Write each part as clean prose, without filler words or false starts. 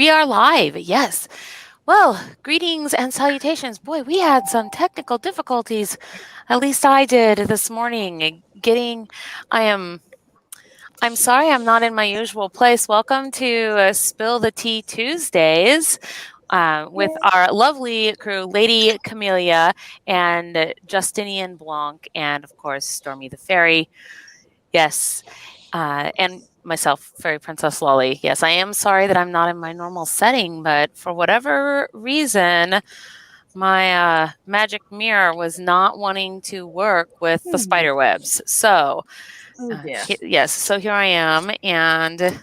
We are live, yes. Well, greetings and salutations. Boy, we had some technical difficulties. At least I did this morning. I'm sorry I'm not in my usual place. Welcome to Spill the Tea Tuesdays with our lovely crew, Lady Camellia and Justinain Blanc, and of course, Stormy the Fairy. Yes. And myself, Fairy Princess Lolly. Yes, I am sorry that I'm not in my normal setting, but for whatever reason, my magic mirror was not wanting to work with the spider webs. So, yes, so here I am, and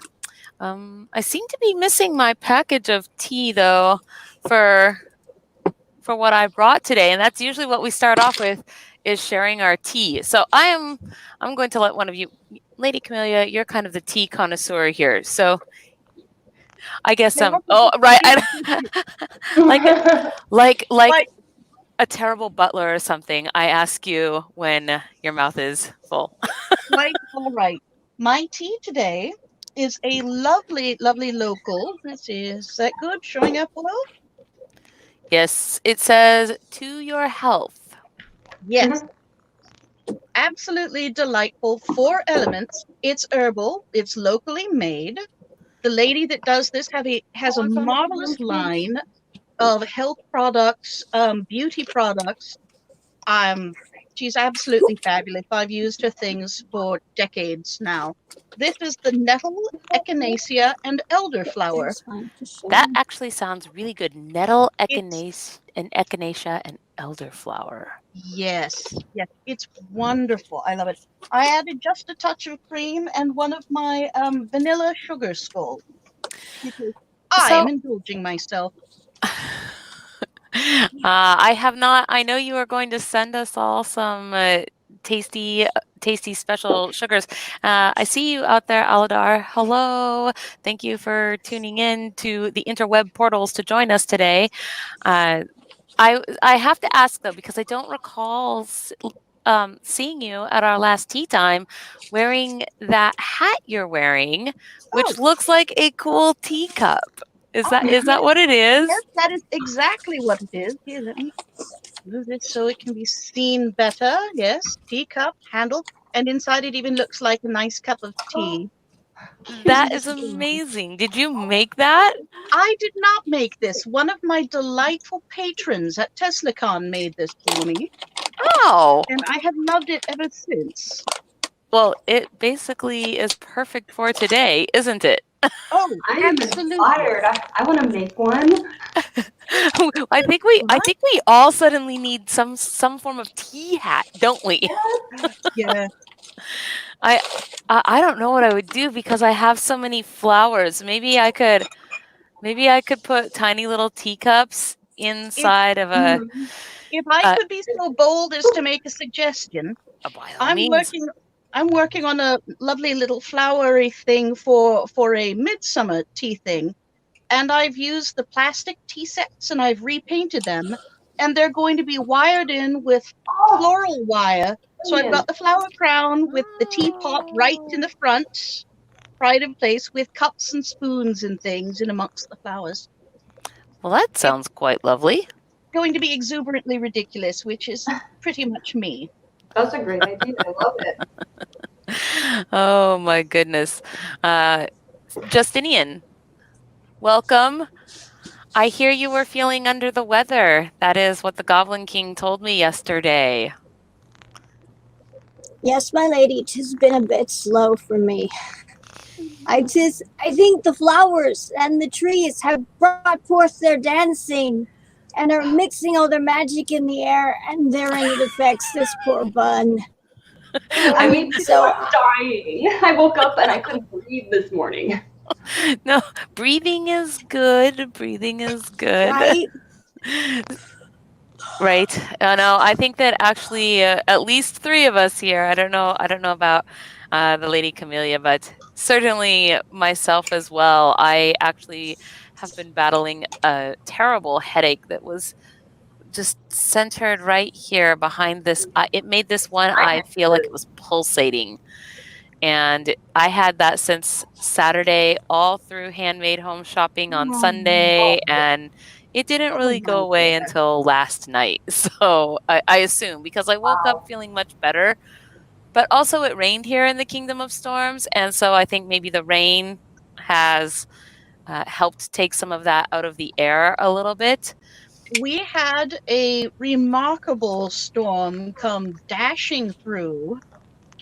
I seem to be missing my package of tea, though, for what I brought today, and that's usually what we start off with, is sharing our tea. So I'm going to let one of you, Lady Camellia, you're kind of the tea connoisseur here. So I guess like a terrible butler or something. I ask you when your mouth is full. All right. My tea today is a lovely, lovely local. Is that good? Showing up well? Yes, it says to your health. Yes. Absolutely delightful. 4 elements. It's herbal. It's locally made. The lady that does this has a marvelous line of health products, beauty products. She's absolutely fabulous. I've used her things for decades now. This is the nettle, echinacea, and elderflower. That actually sounds really good. Nettle, echinacea, and elderflower. Yes, it's wonderful. I love it. I added just a touch of cream and one of my vanilla sugar skulls. I am indulging myself. I have not. I know you are going to send us all some tasty special sugars. I see you out there, Aladar. Hello. Thank you for tuning in to the interweb portals to join us today. I have to ask, though, because I don't recall seeing you at our last tea time wearing that hat you're wearing, which looks like a cool teacup. Is that what it is? Yes, that is exactly what it is. Here, let me move it so it can be seen better. Yes, teacup, handle, and inside it even looks like a nice cup of tea. That is amazing. Did you make that? I did not make this. One of my delightful patrons at TeslaCon made this for me. Oh. And I have loved it ever since. Well, it basically is perfect for today, isn't it? Oh, I'm inspired. I want to make one. I think we all suddenly need some form of tea hat, don't we? Yeah. I don't know what I would do because I have so many flowers. Maybe I could put tiny little teacups inside of a. If I could be so bold as to make a suggestion, I'm working on a lovely little flowery thing for a midsummer tea thing, and I've used the plastic tea sets and I've repainted them, and they're going to be wired in with floral wire. So I've got the flower crown with the teapot right in the front, right in place, with cups and spoons and things in amongst the flowers. Well, that sounds quite lovely. Going to be exuberantly ridiculous, which is pretty much me. That's a great idea. I love it. Oh my goodness. Justinian, welcome. I hear you were feeling under the weather. That is what the Goblin King told me yesterday. Yes, my lady, 'tis been a bit slow for me. I think the flowers and the trees have brought forth their dancing and are mixing all their magic in the air, and therein it affects this poor bun. I mean, so dying. I woke up and I couldn't breathe this morning. No, breathing is good. Breathing is good. Right? Right. No, I think that actually at least 3 of us here. I don't know about the Lady Camellia, but certainly myself as well. I actually have been battling a terrible headache that was just centered right here behind this. It made this one eye feel like it was pulsating. And I had that since Saturday, all through handmade home shopping on Sunday, and it didn't really go away until last night. So I assume, because I woke up feeling much better, but also it rained here in the Kingdom of Storms, and so I think maybe the rain has helped take some of that out of the air a little bit. We had a remarkable storm come dashing through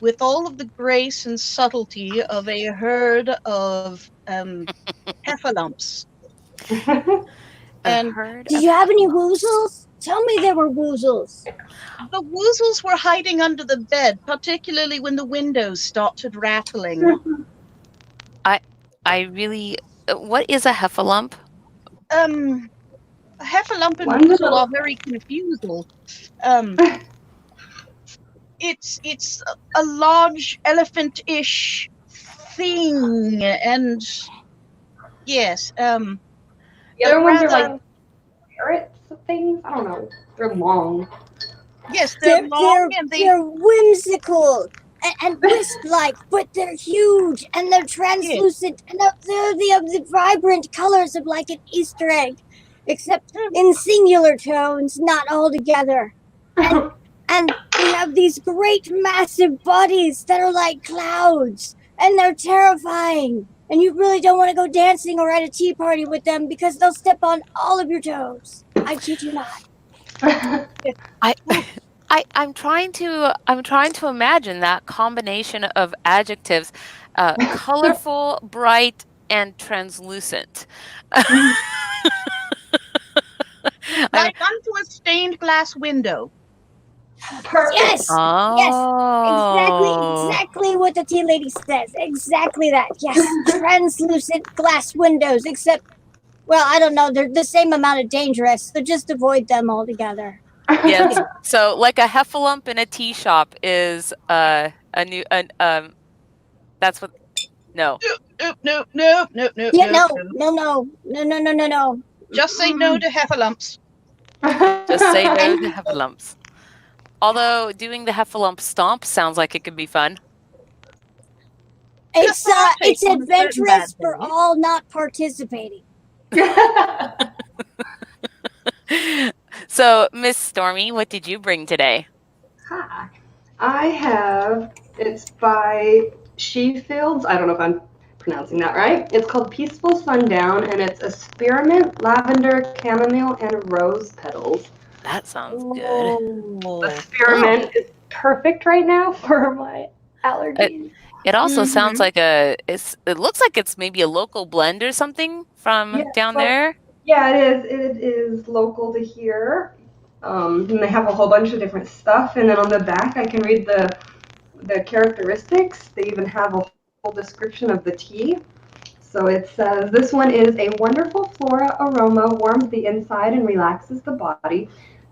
with all of the grace and subtlety of a herd of heffalumps. Did you have any woozles? Tell me there were woozles. The woozles were hiding under the bed, particularly when the windows started rattling. I really... What is a heffalump? A heffalump and woozle are very confusing. It's a large elephant-ish thing, and yes, The other ones are like parrots things. I don't know. They're long. Yes, they're long and they're whimsical and wisp-like, but they're huge and they're translucent and they're the vibrant colors of like an Easter egg, except in singular tones, not all together. And they have these great massive bodies that are like clouds, and they're terrifying. And you really don't want to go dancing or at a tea party with them because they'll step on all of your toes. I kid you not. I'm trying to imagine that combination of adjectives: colorful, bright, and translucent. Like unto a stained glass window. Perfect. Yes. Oh. Yes. Exactly what the tea lady says. Exactly that. Yes. Translucent glass windows, except, well, I don't know. They're the same amount of dangerous, so just avoid them altogether. Yes. So, like a heffalump in a tea shop is a new. That's what. No. No. Yeah, no. Just say no to heffalumps. Just say no to heffalumps. Although doing the heffalump stomp sounds like it could be fun. It's adventurous for all not participating. So, Miss Stormy, what did you bring today? Hi. I have, it's by Shefields. I don't know if I'm pronouncing that right. It's called Peaceful Sundown, and it's a spearmint, lavender, chamomile, and rose petals. That sounds good. The spearmint is perfect right now for my allergies. It also sounds like it looks like it's maybe a local blend or something from down there. Yeah, it is. It is local to here. And they have a whole bunch of different stuff. And then on the back, I can read the characteristics. They even have a whole description of the tea. So it says, this one is a wonderful flora aroma, warms the inside and relaxes the body.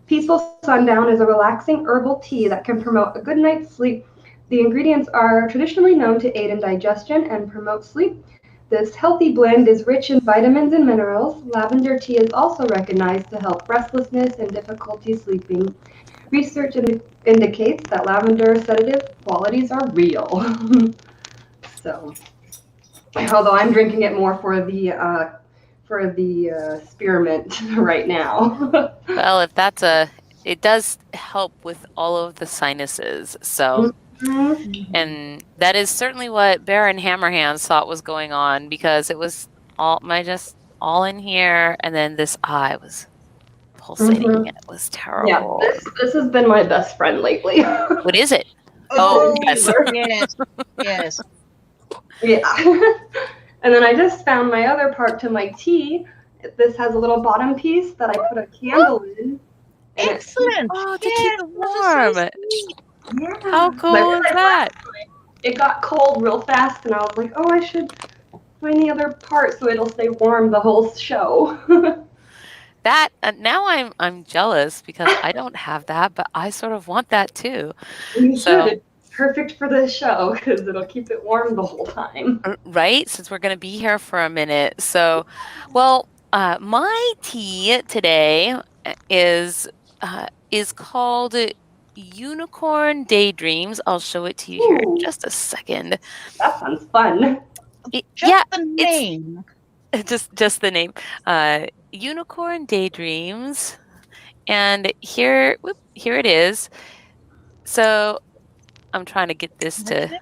Peaceful Sundown is a relaxing herbal tea that can promote a good night's sleep. The ingredients are traditionally known to aid in digestion and promote sleep. This healthy blend is rich in vitamins and minerals. Lavender tea is also recognized to help restlessness and difficulty sleeping. Research indicates that lavender sedative qualities are real. So, although I'm drinking it more for the spearmint right now. Well, it does help with all of the sinuses. So, and that is certainly what Baron Hammerhands thought was going on, because it was all in here, and then this eye was pulsating, and it was terrible. Yeah, this has been my best friend lately. What is it? Oh, yes. Yes. Yeah. And then I just found my other part to my tea. This has a little bottom piece that I put a candle in. Excellent. Oh, to keep it warm. Yeah. How cool is that? It got cold real fast, and I was like, oh, I should find the other part so it'll stay warm the whole show. That now I'm jealous because I don't have that, but I sort of want that too. You should. It's perfect for this show because it'll keep it warm the whole time. Right? Since we're going to be here for a minute. So, well, my tea today is called Unicorn Daydreams. I'll show it to you here in just a second. That sounds fun. Just the name. Just the name. Unicorn Daydreams. And here it is. So I'm trying to get this to...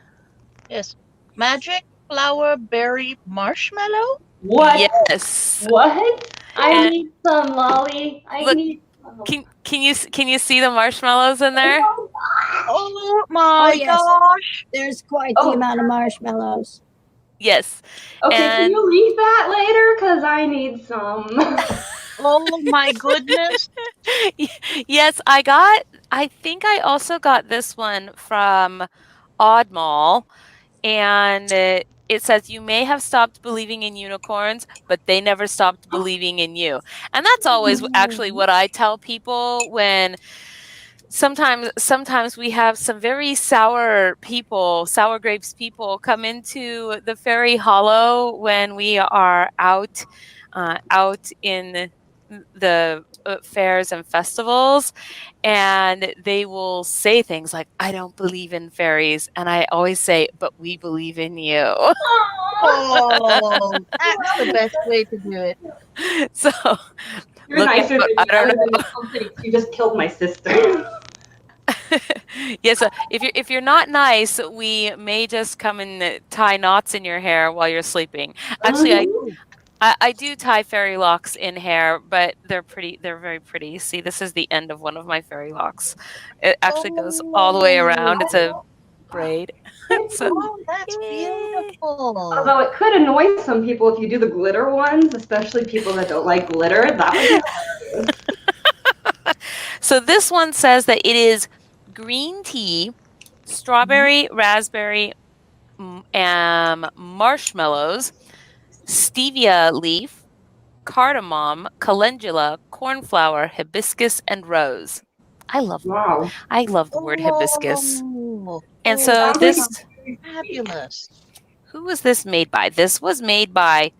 Yes. Magic Flower Berry Marshmallow? What? Yes. What? I need some, Molly. I need some. Can you see the marshmallows in there? Oh my gosh. There's quite the amount of marshmallows. Yes. Okay, can you leave that later? Because I need some. Oh my goodness. Yes, I think I also got this one from Odd Mall, and it says, you may have stopped believing in unicorns, but they never stopped believing in you. And that's always actually what I tell people when sometimes we have some very sour grapes people come into the Fairy Hollow when we are out in the fairs and festivals, and they will say things like, I don't believe in fairies, and I always say, but we believe in you. Oh, that's the best way to do it. So you're nicer than I don't know. You just killed my sister. Yes, if you're not nice, we may just come and tie knots in your hair while you're sleeping. Actually, I do tie fairy locks in hair, but they're very pretty. See, this is the end of one of my fairy locks. It actually goes all the way around. It's a braid. Oh, that's beautiful. Although it could annoy some people if you do the glitter ones, especially people that don't like glitter. That would be So this one says that it is green tea, strawberry, raspberry, marshmallows, stevia leaf, cardamom, calendula, cornflower, hibiscus, and rose. I love the word hibiscus. And so this, fabulous. Who was this made by? This was made by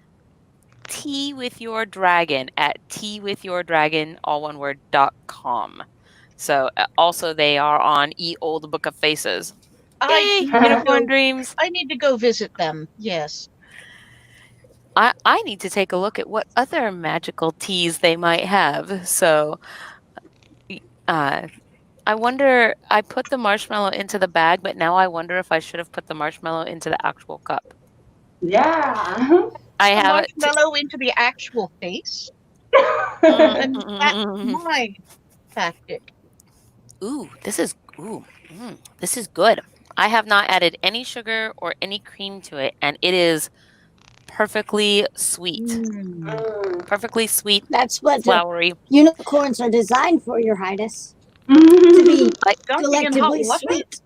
Tea with Your Dragon at teawithyourdragon, all one word, .com. So also they are on Old Book of Faces. Unicorn Dreams. I need to go visit them. Yes. I need to take a look at what other magical teas they might have. So I wonder, I put the marshmallow into the bag, but now I wonder if I should have put the marshmallow into the actual cup. Yeah. I have marshmallow into the actual face. And that's my tactic. Ooh, this is good. I have not added any sugar or any cream to it, and it is perfectly sweet. Perfectly sweet. That's what flowery unicorns are designed for, Your Highness. To be delectably sweet.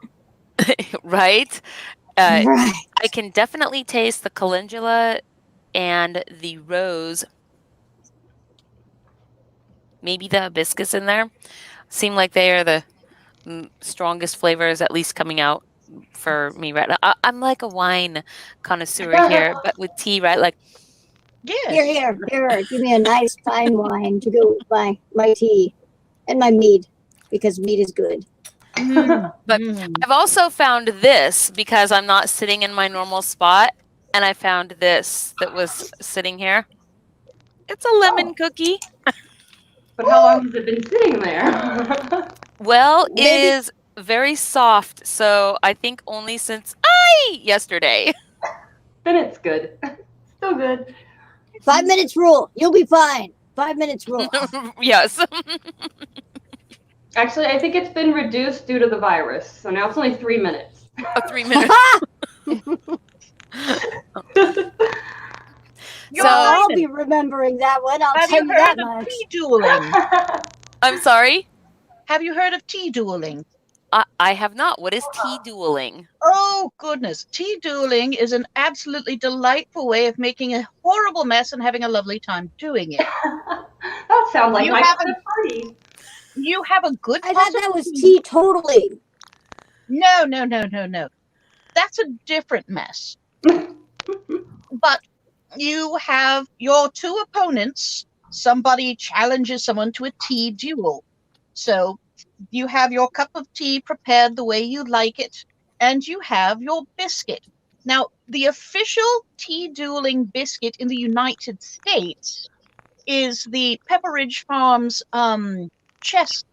Right? Right. I can definitely taste the calendula and the rose. Maybe the hibiscus in there. Seem like they are the strongest flavors, at least coming out for me right now. I'm like a wine connoisseur here, but with tea, right? Like, Here. Give me a nice fine wine to go with my tea and my mead, because mead is good. But I've also found this, because I'm not sitting in my normal spot, and I found this that was sitting here. It's a lemon cookie. But how long has it been sitting there? Well, it is very soft, so I think only since yesterday. Then it's good. Still good. 5 minutes rule. You'll be fine. 5 minutes rule. Yes. Actually, I think it's been reduced due to the virus, so now it's only 3 minutes. 3 minutes. So I'll be remembering that one. I'll tell you that much. Tea dueling? I'm sorry? Have you heard of tea dueling? I have not. What is tea dueling? Oh, goodness. Tea dueling is an absolutely delightful way of making a horrible mess and having a lovely time doing it. That sounds like my kind of party. You have a good... I thought that was teetotaling. No. That's a different mess. But you have your two opponents. Somebody challenges someone to a tea duel. So you have your cup of tea prepared the way you like it, and you have your biscuit. Now, the official tea dueling biscuit in the United States is the Pepperidge Farms chess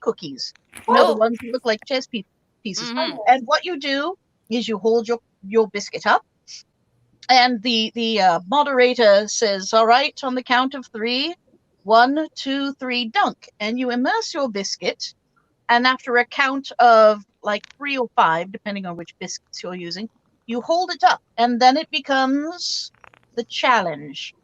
cookies. You know, the ones that look like chess pieces. Mhm. And what you do is you hold your biscuit up, and the moderator says, "All right, on the count of 3, 1, 2, 3, dunk," and you immerse your biscuit. And after a count of like 3 or 5, depending on which biscuits you're using, you hold it up, and then it becomes the challenge.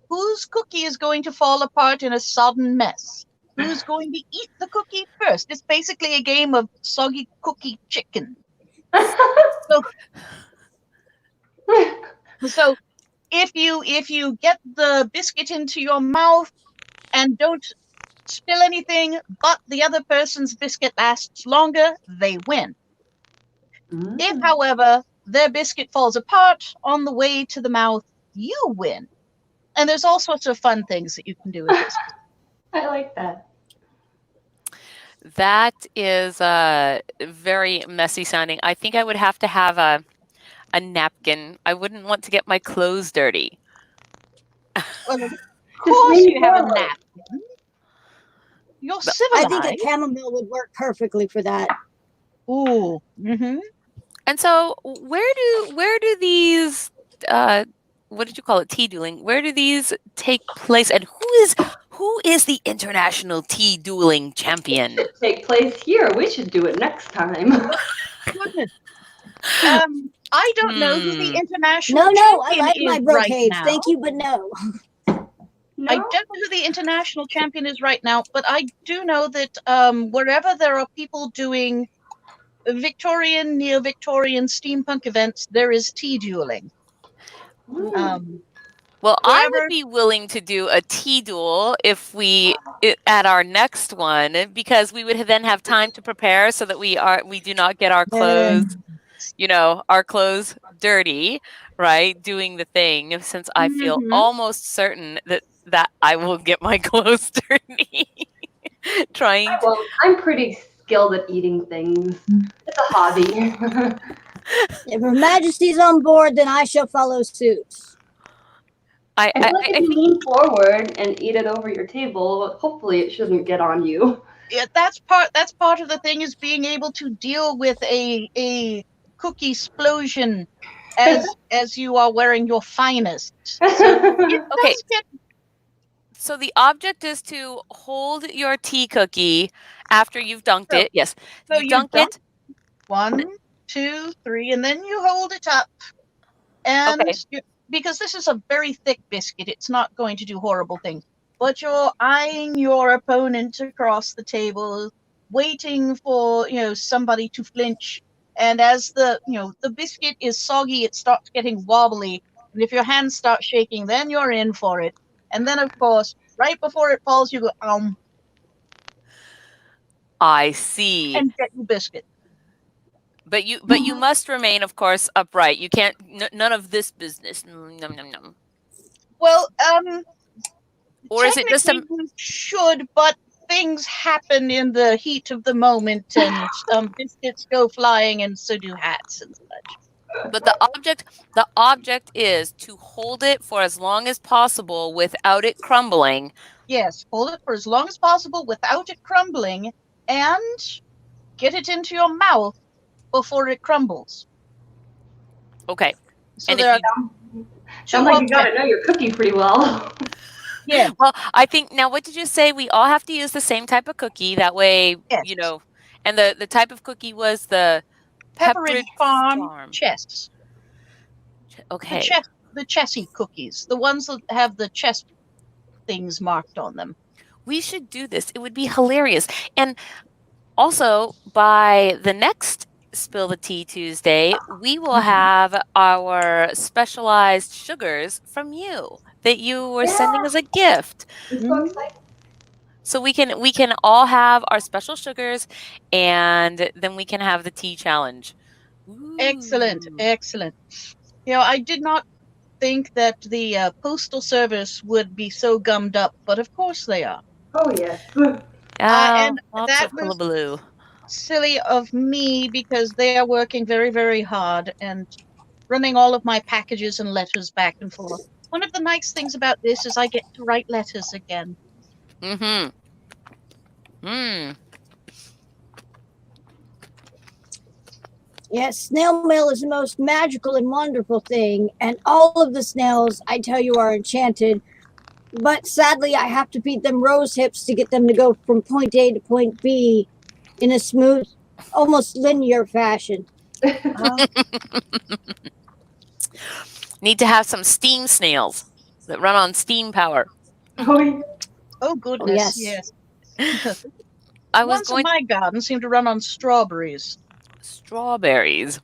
Whose cookie is going to fall apart in a sodden mess? Who's going to eat the cookie first? It's basically a game of soggy cookie chicken. So if you get the biscuit into your mouth and don't spill anything, but the other person's biscuit lasts longer, they win. If, however, their biscuit falls apart on the way to the mouth, you win. And there's all sorts of fun things that you can do with this. I like that. That is very messy sounding. I think I would have to have a napkin. I wouldn't want to get my clothes dirty. Well, of course you have a napkin. You're civilized. I think a chamomile would work perfectly for that. Ooh. Mm-hmm. And so where do these what did you call it, tea dueling? Where do these take place, and who is the international tea dueling champion? It should take place here. We should do it next time. Goodness. I don't know who the international No, I champion like is my right brocades. now. Thank you, but no. No? I don't know who the international champion is right now, but I do know that wherever there are people doing Victorian, neo-Victorian, steampunk events, there is tea dueling. Well, I would be willing to do a tea duel if at our next one, because we would then have time to prepare so that we do not get our clothes, our clothes dirty, right? Doing the thing, since I feel almost certain that I will get my clothes dirty. I'm pretty skilled at eating things. It's a hobby. If Her Majesty's on board, then I shall follow suit. I if you lean forward and eat it over your table, hopefully it shouldn't get on you. Yeah, that's part of the thing, is being able to deal with a cookie explosion as you are wearing your finest. So okay. So the object is to hold your tea cookie after you've dunked it. Yes. So you dunk it. 1, 2, 3, and then you hold it up. And because this is a very thick biscuit, it's not going to do horrible things. But you're eyeing your opponent across the table, waiting for somebody to flinch. And as the biscuit is soggy, it starts getting wobbly. And if your hands start shaking, then you're in for it. And then, of course, right before it falls, you go, I see. And get your biscuit. But you must remain, of course, upright. You can't. None of this business. Nom, nom, nom. Well, or is it just you should, but things happen in the heat of the moment, and biscuits go flying, and so do hats and such. But the object is to hold it for as long as possible without it crumbling. Yes, hold it for as long as possible without it crumbling, and get it into your mouth before it crumbles. Okay. So and there sounds like you got to know your cookie pretty well. Yeah. Well, I think now, what did you say? We all have to use the same type of cookie. That way, and the type of cookie was the Pepperidge Farm chess. Okay. The chessy cookies, the ones that have the chess things marked on them. We should do this. It would be hilarious. And also, by the next Spill the Tea Tuesday, we will have our specialized sugars from you that you were sending as a gift. I'm so excited. So we can all have our special sugars, and then we can have the tea challenge. Ooh. Excellent. I did not think that the postal service would be so gummed up, but of course they are. Oh yes. And lots that of was hullabaloo. silly of me because they are working very, very hard and running all of my packages and letters back and forth. One of the nice things about this is I get to write letters again. Mm-hmm. Yes, snail mail is the most magical and wonderful thing, and all of the snails, I tell you, are enchanted. But sadly, I have to feed them rose hips to get them to go from point A to point B in a smooth, almost linear fashion. Need to have some steam snails that run on steam power. Oh goodness, yes. I The was ones in going my garden seem to run on strawberries. strawberries,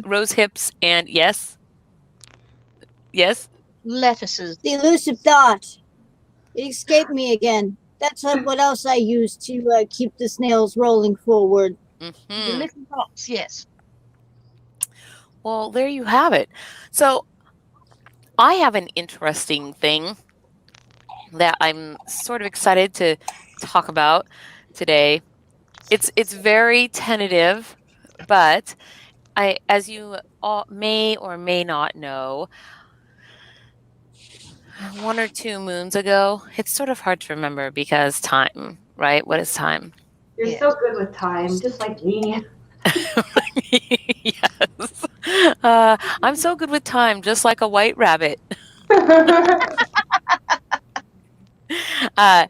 rose hips, and yes, lettuces. The elusive thought. It escaped me again. That's what else I use to keep the snails rolling forward. The little dots, yes. Well, there you have it. So I have an interesting thing that I'm sort of excited to talk about today. It's very tentative, but as you all may or may not know, 1 or 2 moons ago, it's sort of hard to remember because time, right? What is time? You're so good with time, just like me. Yes. I'm so good with time, just like a white rabbit. A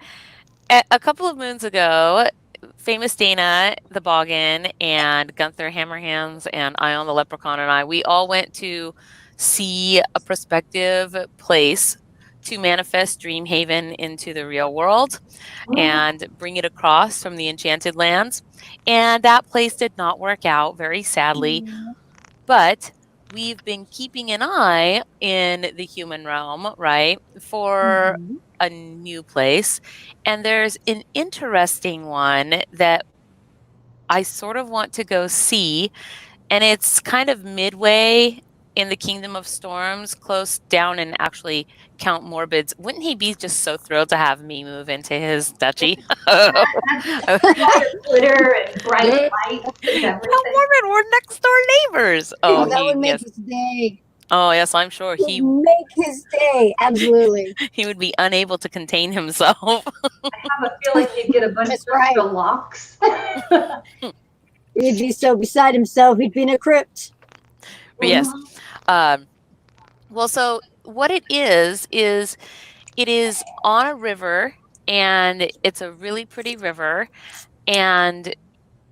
couple of moons ago, famous Dana the Boggin and Gunther Hammerhands and Ion the Leprechaun and I, we all went to see a prospective place to manifest Dreamhaven into the real world and bring it across from the Enchanted Lands. And that place did not work out, very sadly. But we've been keeping an eye in the human realm, right, for a new place. And there's an interesting one that I sort of want to go see. And it's kind of midway in the Kingdom of Storms, close down in actually Count Morbid's. Wouldn't he be just so thrilled to have me move into his duchy? Glitter and bright lights and everything. Count Morbid, we're next door neighbors. Oh, that would make his day. Oh, yes, I'm sure he would make his day. Absolutely. He would be unable to contain himself. I have a feeling he'd get a bunch of extra locks. He'd be so beside himself, he'd be in a crypt. Yes. Well, so what it is it is on a river, and it's a really pretty river, and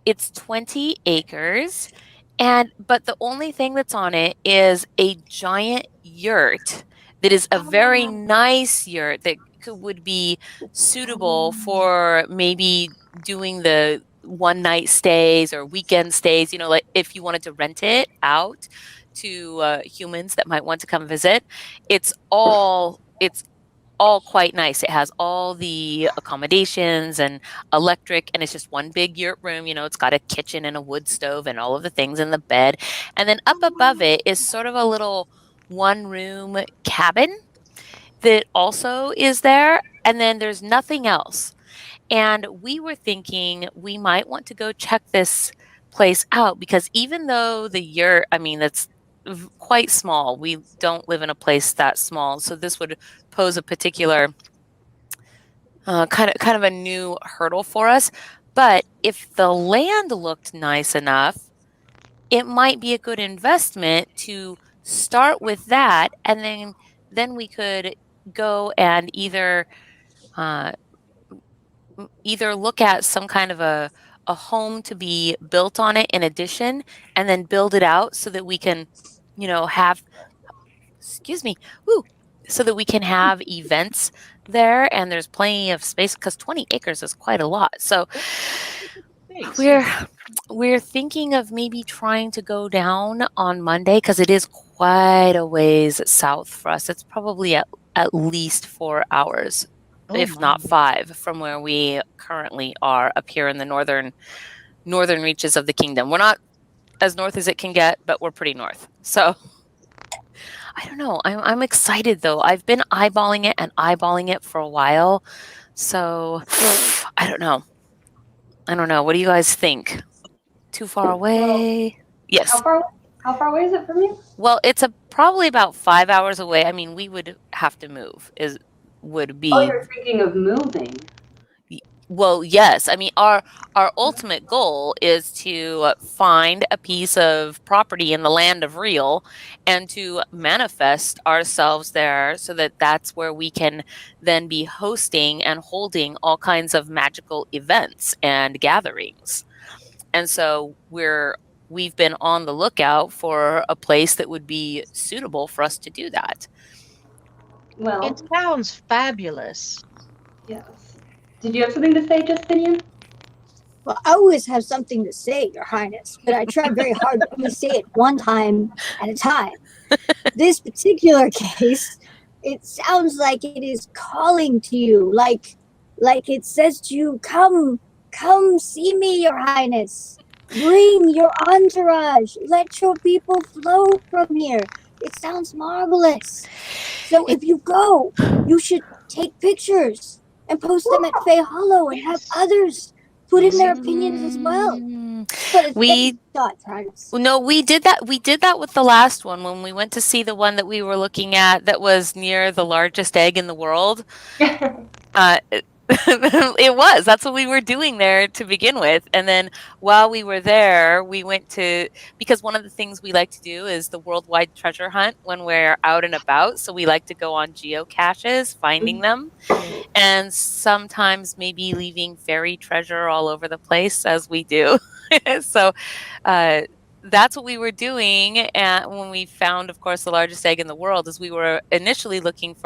it's 20 acres. But the only thing that's on it is a giant yurt that is a very nice yurt that would be suitable for maybe doing the one-night stays or weekend stays, like if you wanted to rent it out to humans that might want to come visit. It's all quite nice. It has all the accommodations and electric, and it's just one big yurt room. It's got a kitchen and a wood stove and all of the things in the bed. And then up above it is sort of a little one-room cabin that also is there. And then there's nothing else. And we were thinking we might want to go check this place out because even though the yurt, that's quite small. We don't live in a place that small, so this would pose a particular kind of a new hurdle for us. But if the land looked nice enough, it might be a good investment to start with that, and then we could go and either look at some kind of a home to be built on it in addition, and then build it out so that we can have so that we can have events there, and there's plenty of space because 20 acres is quite a lot. So we're thinking of maybe trying to go down on Monday because it is quite a ways south for us. It's probably at least 4 hours, if not 5, from where we currently are up here in the northern reaches of the kingdom. We're not as north as it can get, but we're pretty north. So I don't know. I'm excited though. I've been eyeballing it for a while. So I don't know. What do you guys think? Too far away? Yes. How far away is it from you? Well, it's probably about 5 hours away. I mean, we would have to move. Would Oh, be you're thinking of moving. well, yes. I mean, our ultimate goal is to find a piece of property in the land of real and to manifest ourselves there so that that's where we can then be hosting and holding all kinds of magical events and gatherings. And so we've been on the lookout for a place that would be suitable for us to do that. Well, It sounds fabulous. yes. Did you have something to say, Justinian? Well, I always have something to say, Your Highness, but I try very hard to only say it one time at a time. This particular case, it sounds like it is calling to you, like it says to you, come see me, Your Highness. Bring your entourage. Let your people flow from here. It sounds marvelous. So if you go, you should take pictures and post them at Fay Hollow and have others put in their opinions as well. But We did that. We did that with the last one when we went to see the one that we were looking at that was near the largest egg in the world. It was. That's what we were doing there to begin with. And then while we were there, we went to, because one of the things we like to do is the worldwide treasure hunt when we're out and about. So we like to go on geocaches, finding them, and sometimes maybe leaving fairy treasure all over the place as we do. So that's what we were doing. And when we found, of course, the largest egg in the world, is we were initially looking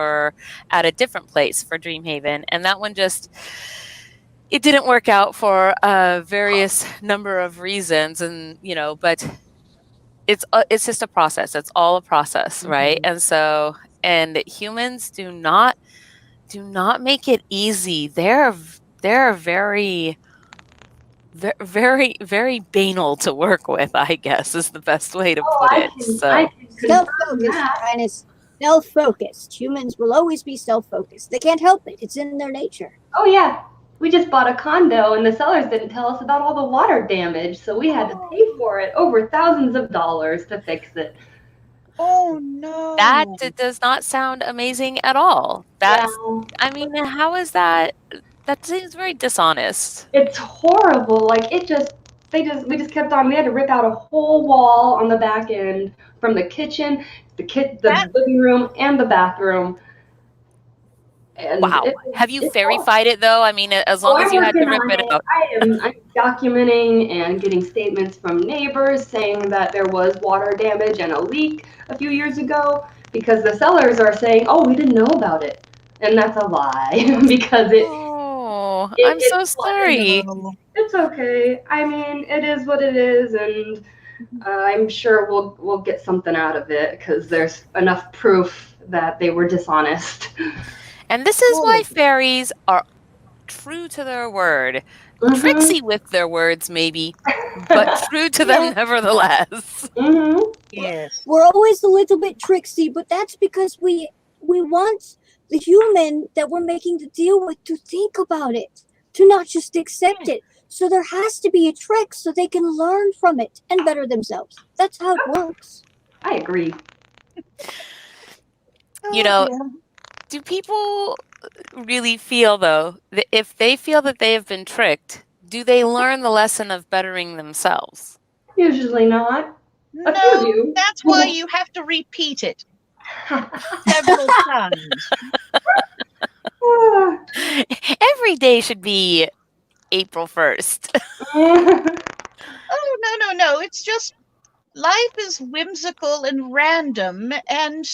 at a different place for Dreamhaven. And that one it didn't work out for a various number of reasons. And, but it's just a process. It's all a process, right? And so, and humans do not make it easy. They're very, very, very banal to work with, I guess, is the best way to put it. Self-focused, self-focused. Humans will always be self-focused. They can't help it. It's in their nature. Oh, yeah. We just bought a condo, and the sellers didn't tell us about all the water damage, so we had to pay for it over thousands of dollars to fix it. Oh, no. That does not sound amazing at all. I mean, how is that? That seems very dishonest. It's horrible. Like, we just kept on. We had to rip out a whole wall on the back end from the kitchen, the living room, and the bathroom. And wow. Have you fairy-fied it, though? I mean, as long as you had to rip it out. I'm documenting and getting statements from neighbors saying that there was water damage and a leak a few years ago, because the sellers are saying, oh, we didn't know about it. And that's a lie, because I'm so sorry. It's okay. I mean, it is what it is, and I'm sure we'll get something out of it, because there's enough proof that they were dishonest. And this is why fairies are true to their word. Tricksy with their words, maybe, but true to them nevertheless. Yes. We're always a little bit tricksy, but that's because we want the human that we're making the deal with to think about it, to not just accept it. So there has to be a trick so they can learn from it and better themselves. That's how it works. I agree. Do people really feel, though, that if they feel that they have been tricked, do they learn the lesson of bettering themselves? Usually not. No, that's why you have to repeat it several times. Every day should be April 1st. Oh, no. It's just life is whimsical and random, and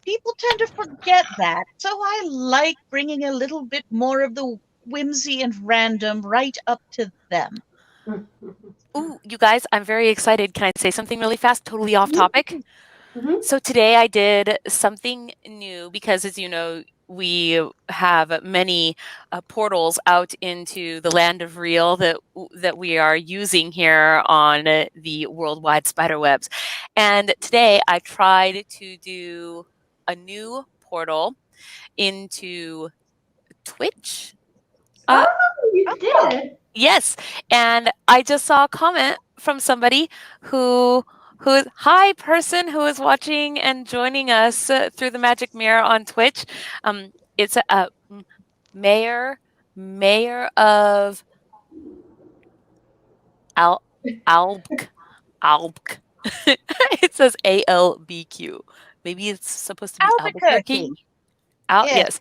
people tend to forget that. So I like bringing a little bit more of the whimsy and random right up to them. Ooh, you guys, I'm very excited. Can I say something really fast, totally off topic? So today I did something new because, as you know, we have many portals out into the land of real that we are using here on the worldwide spiderwebs. And today I tried to do a new portal into Twitch. You did? Yes, and I just saw a comment from somebody who hi person who is watching and joining us through the Magic Mirror on Twitch. It's a mayor of Albk. It says ALBQ. Maybe it's supposed to be Albuquerque. Yes.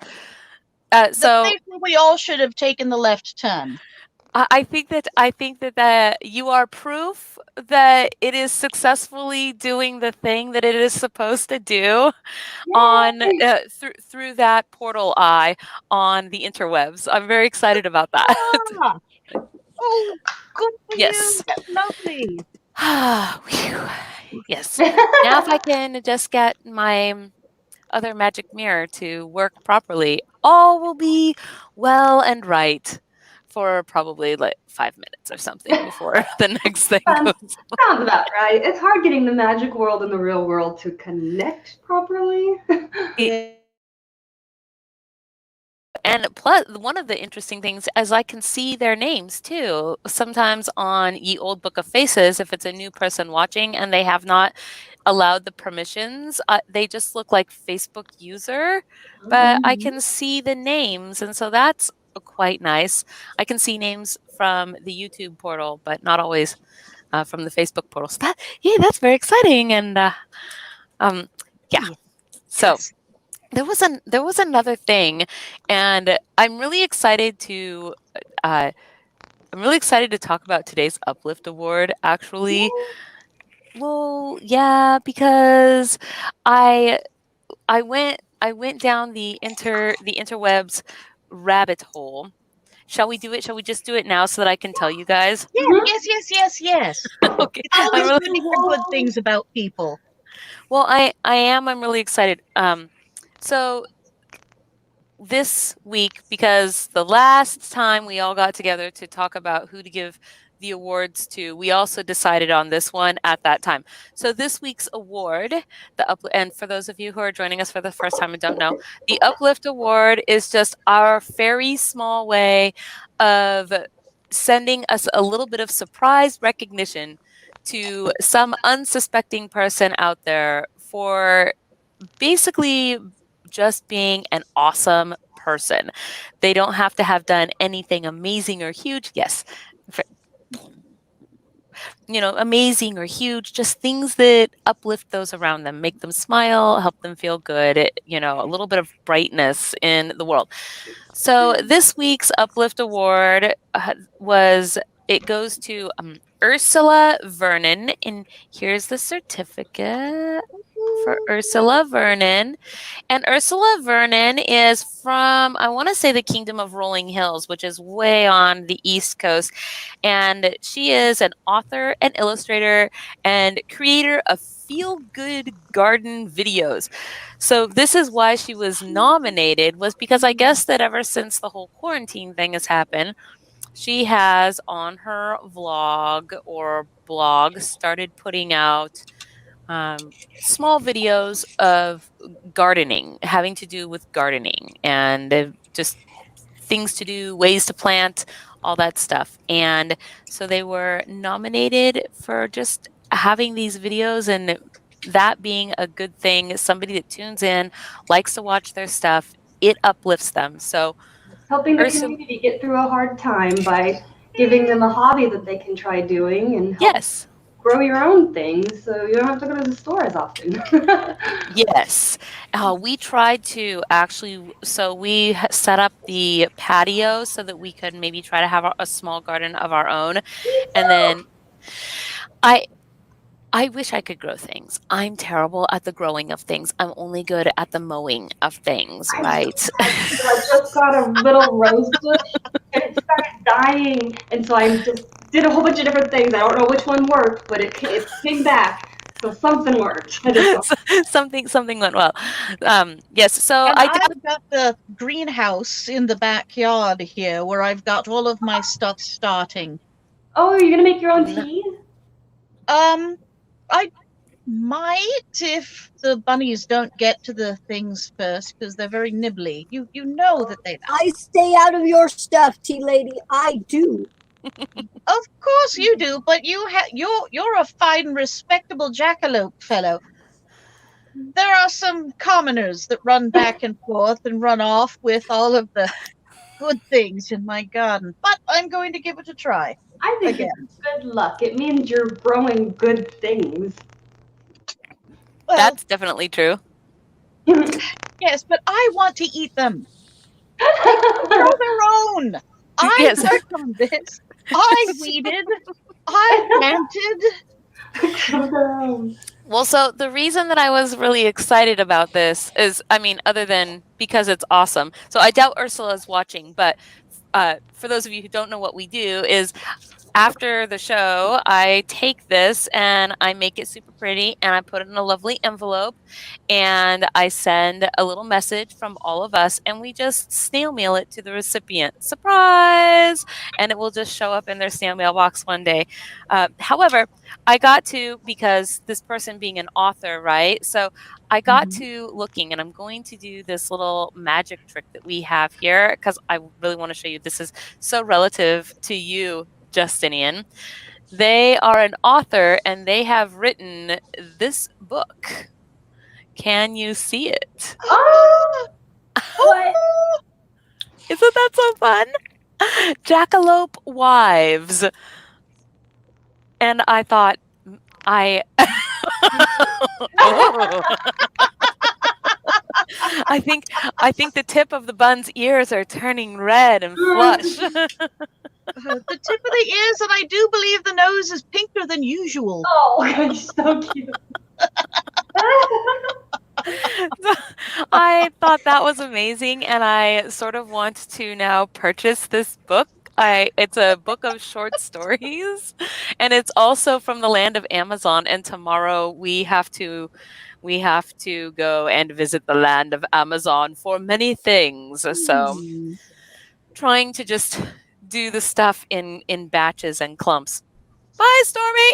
The place where we all should have taken the left turn. I think that you are proof that it is successfully doing the thing that it is supposed to do on through that portal eye on the interwebs. I'm very excited about that. Oh, good for Yes. you. That's lovely. Yes. Now if I can just get my other magic mirror to work properly, all will be well and right for probably like 5 minutes or something before the next thing goes. Sounds about right. It's hard getting the magic world and the real world to connect properly. And plus, one of the interesting things is I can see their names too. Sometimes on Ye Old Book of Faces, if it's a new person watching and they have not allowed the permissions, they just look like Facebook user, but I can see the names, and so that's quite nice. I can see names from the YouTube portal, but not always from the Facebook portal. So that's very exciting, and so. There was another thing, and I'm really excited to talk about today's Uplift Award. Actually, well, yeah, because I went down the interwebs rabbit hole. Shall we do it? Shall we just do it now so that I can tell you guys? Yes. Okay. I always really hear good things about people. Well, I'm really excited. So this week, because the last time we all got together to talk about who to give the awards to, we also decided on this one at that time. So this week's award, and for those of you who are joining us for the first time and don't know, the Uplift Award is just our very small way of sending us a little bit of surprise recognition to some unsuspecting person out there for basically just being an awesome person. They don't have to have done anything amazing or huge. Yes. Amazing or huge, just things that uplift those around them, make them smile, help them feel good, a little bit of brightness in the world. So this week's Uplift Award goes to Ursula Vernon, and here's the certificate for Ursula Vernon. And Ursula Vernon is from, I want to say, the Kingdom of Rolling Hills, which is way on the East Coast. And she is an author and illustrator and creator of feel-good garden videos. So this is why she was nominated, was because I guess that ever since the whole quarantine thing has happened, she has on her vlog or blog started putting out small videos of gardening, having to do with gardening and just things to do, ways to plant, all that stuff. And so they were nominated for just having these videos, and that being a good thing. Somebody that tunes in, likes to watch their stuff, it uplifts them. So helping the community get through a hard time by giving them a hobby that they can try doing and help grow your own things so you don't have to go to the store as often. Yes. We tried to actually, so we set up the patio so that we could maybe try to have a small garden of our own. And then I wish I could grow things. I'm terrible at the growing of things. I'm only good at the mowing of things, right? I just got a little rose bush and it started dying. And so I just did a whole bunch of different things. I don't know which one worked, but it came back. So something worked. Something went well. Yes. So and I've got the greenhouse in the backyard here where I've got all of my stuff starting. Oh, are you going to make your own tea? might if the bunnies don't get to the things first, because they're very nibbly. You know that they. I stay out of your stuff, tea lady. I do. Of course you do, but you're a fine, respectable jackalope fellow. There are some commoners that run back and forth and run off with all of the good things in my garden, but I'm going to give it a try. I think it's good luck. It means you're growing good things. Well, That's definitely true. yes, but I want to eat them. They grow their own. I worked on this. I weeded. I planted. Well, so the reason that I was really excited about this is, I mean, other than because it's awesome. So I doubt Ursula's watching, but for those of you who don't know what we do is after the show, I take this and I make it super pretty and I put it in a lovely envelope and I send a little message from all of us and we just snail mail it to the recipient. Surprise! And it will just show up in their snail mail box one day. However, I got to, because this person being an author, right? So I got to looking, and I'm going to do this little magic trick that we have here because I really want to show you. This is so relative to you, Justinian. They are an author, and they have written this book. Can you see it? Oh! What? Isn't that so fun? Jackalope Wives. And I thought, I think the tip of the bun's ears are turning red and flush. The tip of the ears, and I do believe the nose is pinker than usual. Oh, gosh, so cute. I thought that was amazing, and I sort of want to now purchase this book. It's a book of short stories, and it's also from the land of Amazon. And tomorrow we have to go and visit the land of Amazon for many things. So trying to just do the stuff in batches and clumps. Bye, Stormy.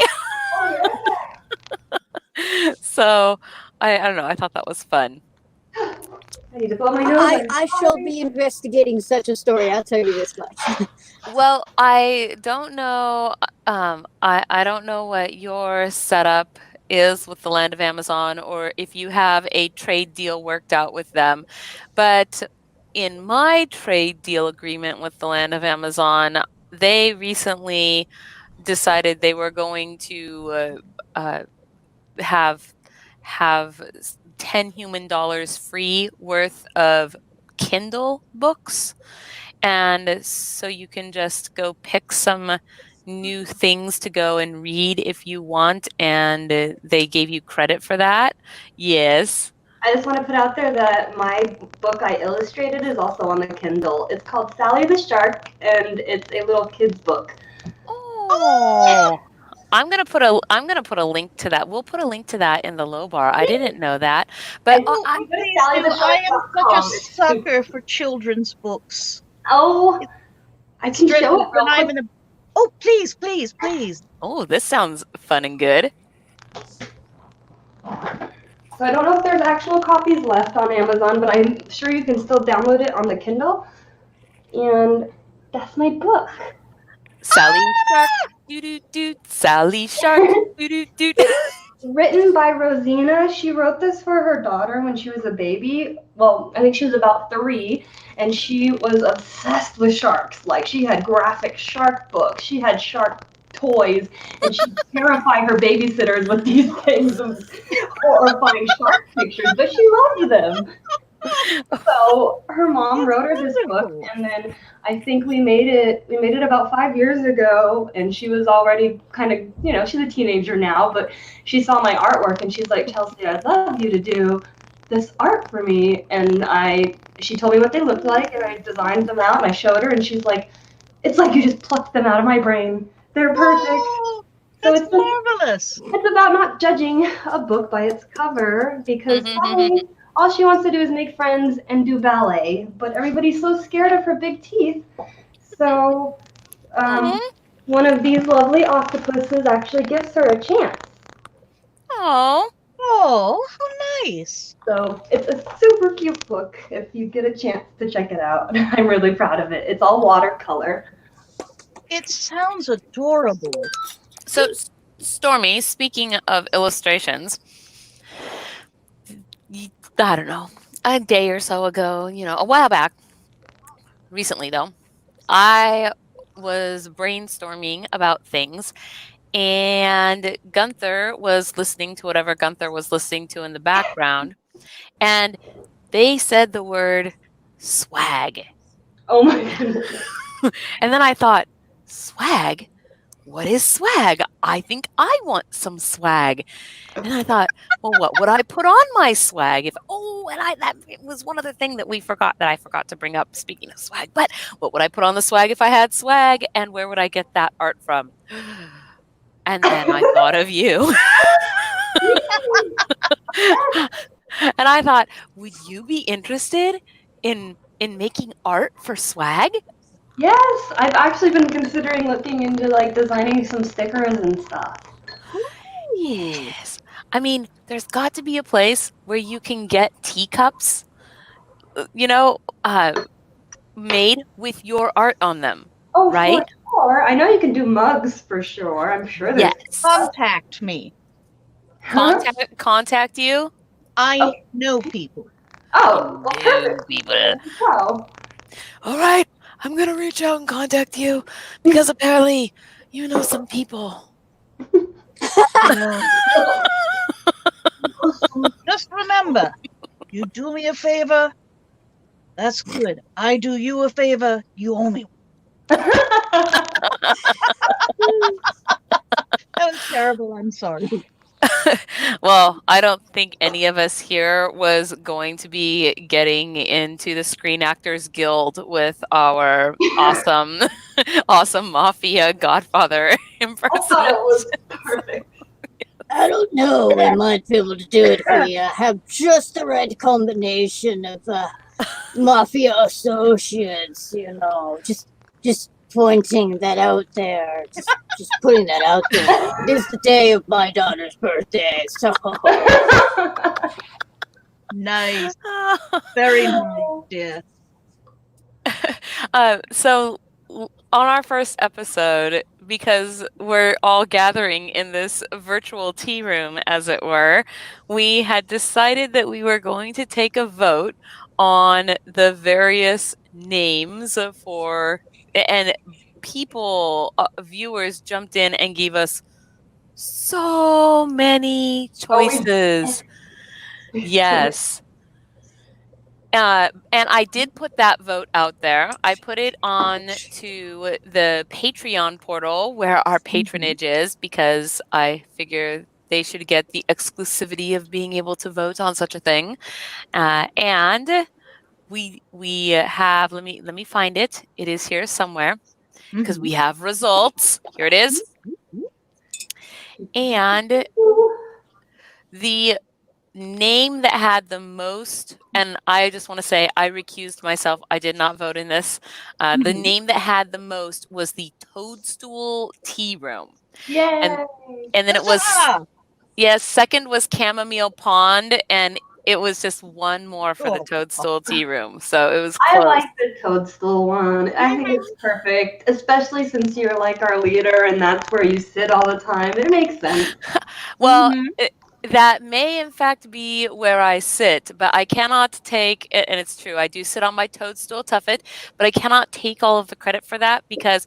So I don't know. I thought that was fun. I need to blow my nose. I shall be investigating such a story. I'll tell you this much. Well, I don't know. I don't know what your setup is with the land of Amazon, or if you have a trade deal worked out with them. But in my trade deal agreement with the land of Amazon, they recently decided they were going to have $10 human free worth of Kindle books. And so you can just go pick some new things to go and read if you want. And they gave you credit for that. Yes. I just want to put out there that my book I illustrated is also on the Kindle. It's called Sally the Shark, and it's a little kid's book. Oh. I'm gonna put a link to that. We'll put a link to that in the low bar. I didn't know that, but I am such a sucker for children's books. Oh, I can show it real quick. Oh, please, please, please. Oh, this sounds fun and good. So I don't know if there's actual copies left on Amazon, but I'm sure you can still download it on the Kindle. And that's my book. Sally Shark, doo-doo-doo. Sally Shark, doo-doo-doo. Written by Rosina. She wrote this for her daughter when she was a baby. Well, I think she was about 3, and she was obsessed with sharks. Like, she had graphic shark books. She had shark toys, and she'd terrify her babysitters with these things of horrifying shark pictures, but she loved them. So her mom wrote her this book, and then I think we made it about 5 years ago, and she was already kind of, she's a teenager now, but she saw my artwork and she's like, Chelsea, I'd love you to do this art for me. And she told me what they looked like, and I designed them out, and I showed her, and she's like, it's like you just plucked them out of my brain. They're perfect. Oh, that's marvelous. It's about not judging a book by its cover, because Sally, all she wants to do is make friends and do ballet, but everybody's so scared of her big teeth. So one of these lovely octopuses actually gives her a chance. Oh, how nice. So it's a super cute book if you get a chance to check it out. I'm really proud of it. It's all watercolor. It sounds adorable. So, Stormy, speaking of illustrations, I don't know, a day or so ago, a while back, recently though, I was brainstorming about things, and Gunther was listening to whatever Gunther was listening to in the background, and they said the word swag. Oh my goodness. And then I thought, swag? What is swag? I think I want some swag. And I thought, well, what would I put on my swag? That was one other thing that I forgot to bring up, speaking of swag. But what would I put on the swag if I had swag? And where would I get that art from? And then I thought of you. And I thought, would you be interested in making art for swag? Yes, I've actually been considering looking into like designing some stickers and stuff. Yes. I mean, there's got to be a place where you can get teacups, made with your art on them. Oh, right? For sure. I know you can do mugs for sure. I'm sure there's. Yes. Contact me. Contact you? I know people. Oh, well, perfect. People. Wow. All right. I'm going to reach out and contact you because apparently you know some people. Just remember, you do me a favor, that's good. I do you a favor, you owe me. That was terrible. I'm sorry. Well, I don't think any of us here was going to be getting into the Screen Actors Guild with our awesome Mafia Godfather impersonation. I thought it was perfect. I don't know. We might be able to do it if we have just the right combination of mafia associates. Just pointing that out there. Just putting that out there. It is the day of my daughter's birthday, so. Nice. Very nice, dear. So on our first episode, because we're all gathering in this virtual tea room, as it were, we had decided that we were going to take a vote on the various names and people, viewers jumped in and gave us so many choices. Yes. And I did put that vote out there. I put it on to the Patreon portal where our patronage is, because I figure they should get the exclusivity of being able to vote on such a thing. And we have, let me find it. It is here somewhere, because we have results. Here it is. And the name that had the most, and I just want to say I recused myself. I did not vote in this. The name that had the most was the Toadstool Tea Room. Yay! And then it was, second was Chamomile Pond, and it was just one more for the Toadstool Tea Room. So it was close. I like the Toadstool one. I think it's perfect, especially since you're like our leader and that's where you sit all the time. It makes sense. Well, that may in fact be where I sit, but I cannot take, and it's true, I do sit on my Toadstool Tuffet, but I cannot take all of the credit for that, because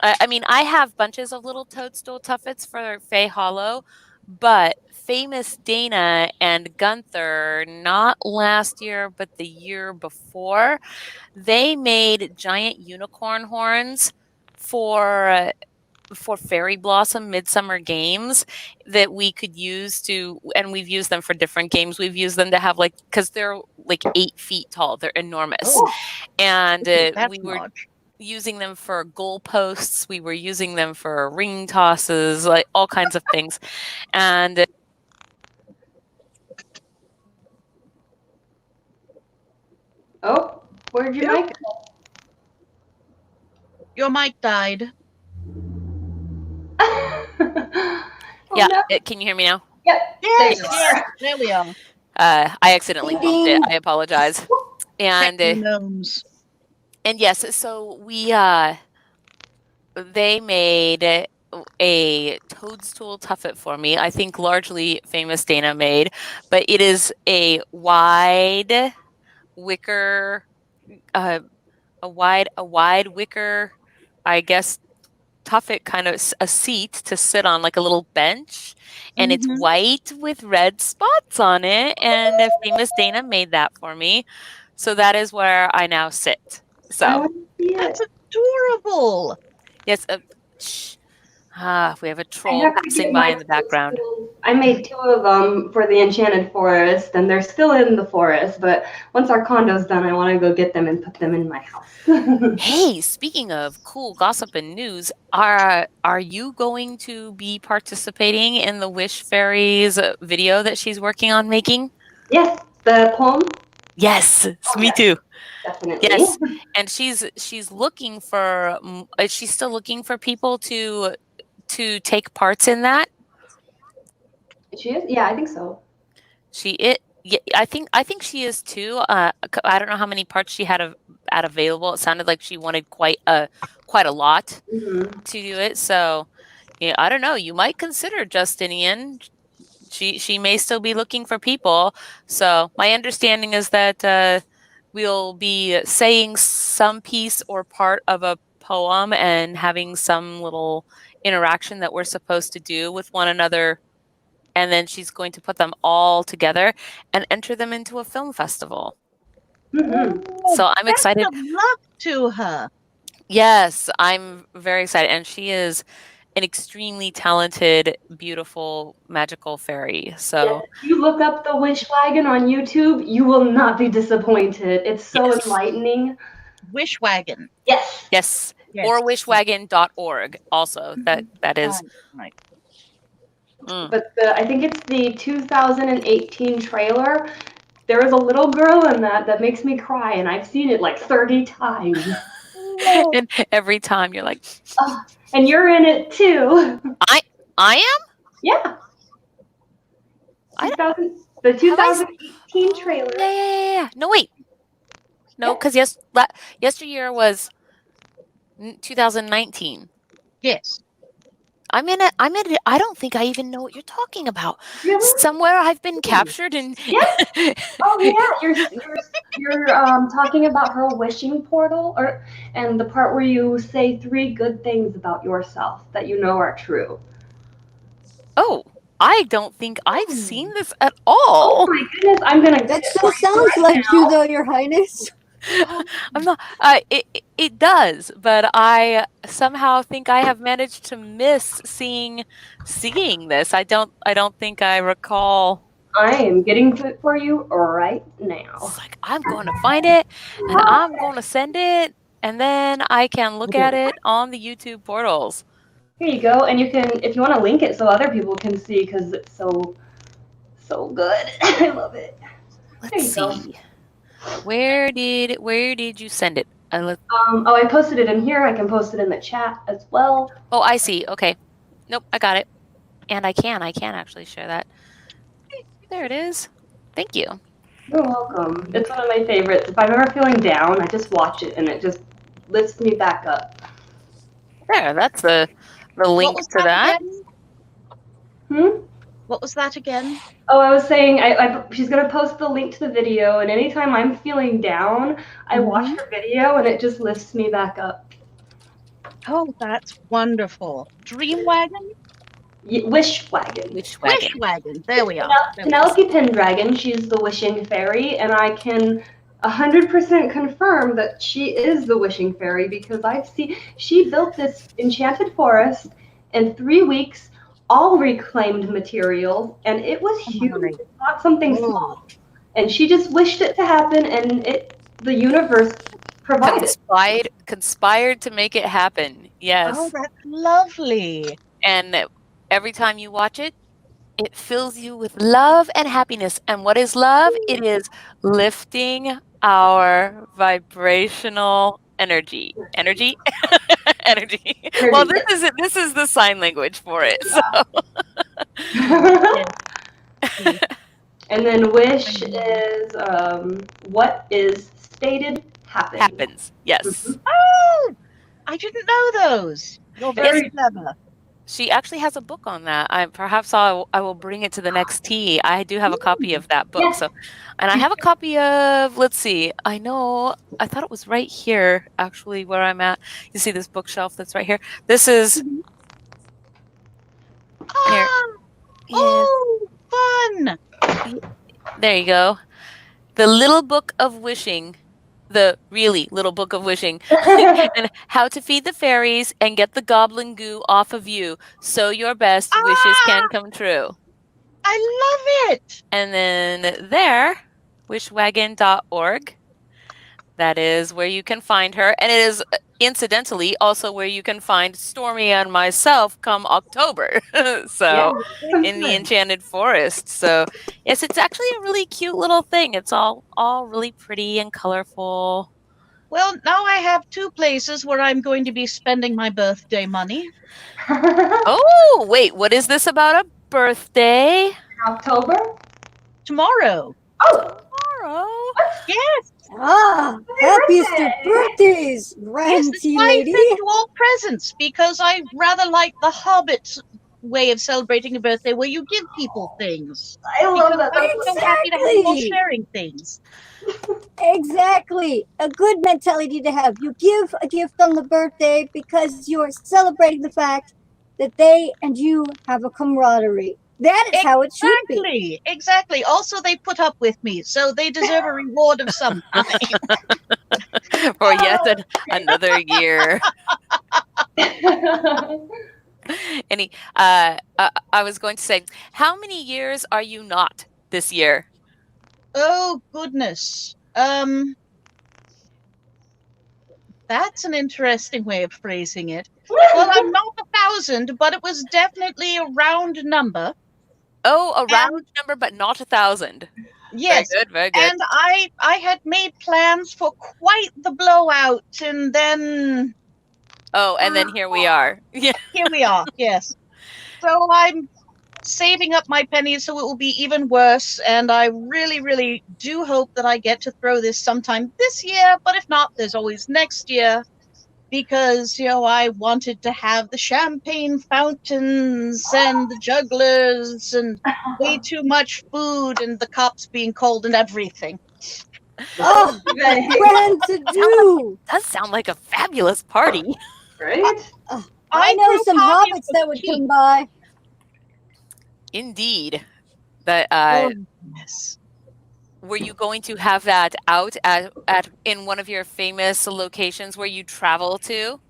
I mean, I have bunches of little Toadstool Tuffets for Fae Hollow, but Famous Dana and Gunther, not last year, but the year before, they made giant unicorn horns for Fairy Blossom Midsummer Games that we could use to, and we've used them for different games. We've used them to have because they're 8 feet tall. They're enormous. And we were using them for goalposts. We were using them for ring tosses, all kinds of things. And where'd your mic go? Your mic died. Yeah, can you hear me now? Yep. Yes, there we are. I accidentally bumped it. I apologize. And NOMS. And yes, so they made a toadstool tuffet for me. I think largely Famous Dana made, but it is a wide wicker, a wide wicker, I guess, tuffet, kind of a seat to sit on, like a little bench, and it's white with red spots on it. And Famous Dana made that for me, so that is where I now sit. So that's adorable. yes, we have a troll passing by in the background. I made 2 of them for the Enchanted Forest, and they're still in the forest, but once our condo's done, I want to go get them and put them in my house. Hey, speaking of cool gossip and news, are you going to be participating in the Wish Fairies video that she's working on making? Yes, the poem? Yes, me too. Definitely. Yes, and she's looking for, is she still looking for people to take parts in that? She is? Yeah, I think so. Yeah, I think she is too. I don't know how many parts she had available. It sounded like she wanted quite a lot to do it. So, yeah, I don't know. You might consider Justinian. She may still be looking for people. So my understanding is that we'll be saying some piece or part of a poem and having some little interaction that we're supposed to do with one another. And then she's going to put them all together and enter them into a film festival. So I'm excited. Best of luck to her. Yes, I'm very excited. And she is an extremely talented, beautiful, magical fairy. So if you look up the Wish Wagon on YouTube, you will not be disappointed. It's so enlightening. Wish Wagon. Yes. Or wishwagon.org also. That is. Right. But I think it's the 2018 trailer. There is a little girl in that makes me cry, and I've seen it like 30 times. And every time you're like, and you're in it too. I am? Yeah. The 2018 trailer. Yeah. No, wait. No, because yesteryear was 2019. Yes. I'm in it. I don't think I even know what you're talking about. Really? Somewhere I've been captured and. Yeah. Oh yeah, you're talking about her wishing portal, and the part where you say 3 good things about yourself that you know are true. Oh, I don't think I've seen this at all. Oh my goodness, I'm gonna. That still sounds like you, though, Your Highness. I'm not. It does, but I somehow think I have managed to miss seeing this. I don't think I recall. I am getting to it for you right now. It's like I'm going to find it, and I'm going to send it, and then I can look at it on the YouTube portals. Here you go, and you can, if you want to link it so other people can see, because it's so good. I love it. Let's see. Where did you send it? I posted it in here. I can post it in the chat as well. Oh, I see. Okay. Nope, I got it. And I can actually share that. There it is. Thank you. You're welcome. It's one of my favorites. If I'm ever feeling down, I just watch it and it just lifts me back up. There, that's the link to that. What was that again? Oh, I was saying she's going to post the link to the video, and anytime I'm feeling down, I watch her video, and it just lifts me back up. Oh, that's wonderful. Dream Wagon? Wish Wagon. Wish Wagon. There we are. Penelope Pendragon, she's the wishing fairy, and I can 100% confirm that she is the wishing fairy because she built this enchanted forest in 3 weeks, all reclaimed materials, and it was huge. It's not something small. And she just wished it to happen, and the universe provided. Conspired to make it happen. Yes. Oh, that's lovely. And every time you watch it, it fills you with love and happiness. And what is love? It is lifting our vibrational energy. Energy. Well, this is the sign language for it. So. And then wish is what is stated Happens. Yes. Oh, I didn't know those. You're very clever. She actually has a book on that. Perhaps I will bring it to the next tea. I do have a copy of that book. Yes. So, and I have a copy of, let's see, I thought it was right here, actually, where I'm at. You see this bookshelf that's right here? This is, here. Oh, fun. There you go. The Little Book of Wishing. The really Little Book of Wishing. And how to feed the fairies and get the goblin goo off of you so your best wishes can come true. I love it. And then there, wishwagon.org. That is where you can find her. And it is incidentally also where you can find Stormy and myself come October. So in the Enchanted Forest. So yes, it's actually a really cute little thing. It's all really pretty and colorful. Well, now I have 2 places where I'm going to be spending my birthday money. Oh, wait, what is this about a birthday? October? Tomorrow. Oh! Tomorrow? Yes. Happiest of birthdays, grand tea lady. I sent you all presents because I rather like the Hobbit way of celebrating a birthday where you give people things. I love that. I'm so happy to have people sharing things. Exactly. A good mentality to have. You give a gift on the birthday because you're celebrating the fact that they and you have a camaraderie. That is how it should be. Exactly. Also, they put up with me, so they deserve a reward of some kind. For yet another year. I was going to say, how many years are you not this year? Oh, goodness. That's an interesting way of phrasing it. Well, I'm not 1,000, but it was definitely a round number. Oh, a round number, but not 1,000. Yes. Very good, very good. And I had made plans for quite the blowout, and then... Oh, and then here we are. Yeah. Here we are, yes. So I'm saving up my pennies so it will be even worse, and I really, really do hope that I get to throw this sometime this year, but if not, there's always next year, because, I wanted to have the champagne fountains and the jugglers and way too much food and the cops being cold and everything. Oh, grand to do! That sounds like a fabulous party. Right? I know some hobbits that would come by. Indeed. That Yes. Were you going to have that out in one of your famous locations where you travel to?